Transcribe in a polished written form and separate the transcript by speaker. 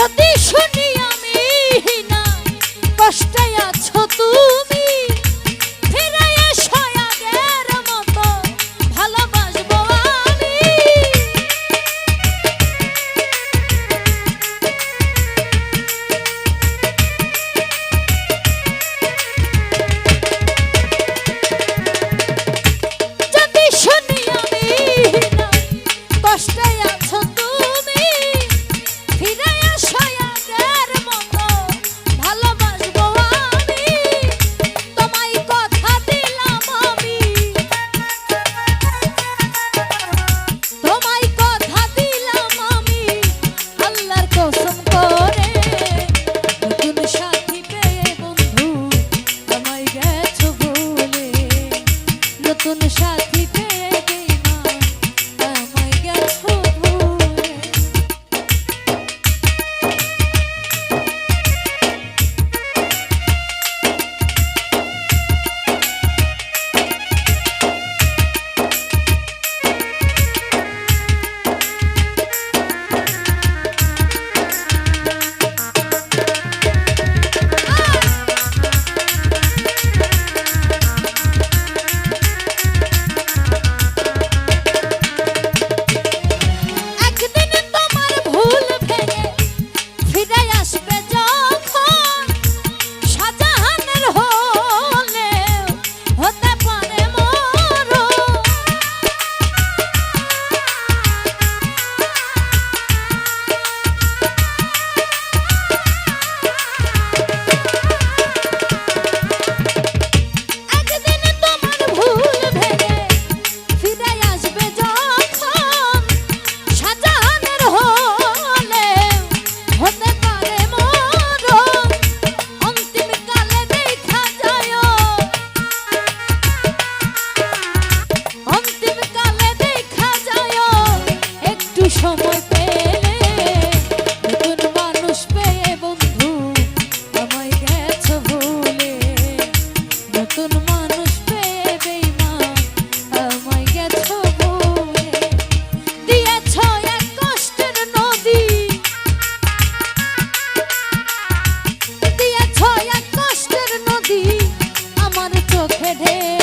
Speaker 1: যদি শুনি আমি না কষ্টে আছো তুমি ফিরে এসো আগের মতো ভালোবাসবো আমি যদি শুনি আমি না কষ্টে আছো তুমি ফিরে এসো আগের মতো ভালোবাসবো আমি তোমায় কথা দিলাম আমি তোমায় কথা দিলাম আমি আল্লাহর কসম করে নতুন সাথী পেয়ে বন্ধু আমায় গেছো ভুলে নতুন সাথী পেয়ে বেঈমান আমায় গেছো ভুলে একদিন তোমার ভুল ভেঙে ফিরে আসবে যখন শাহজাহানের হলে হতে পারে মরণ একদিন তোমার ভুল ভেঙে ফিরে আসবে যখন শাহজাহানের হলে হতে পারে মরণ অন্তিম কালে দেখা যায় অন্তিম কালে দেখা যায় একটু সময় পেলে নতুন মানুষ পেয়ে বন্ধু আমায় গেছো ভুলে নতুন মানুষ পেয়ে বেঈমান আমায় গেছো ভুলে দিয়েছো এক কষ্টের নদী দিয়েছো এক কষ্টের নদী আমার চোখে ঢেলে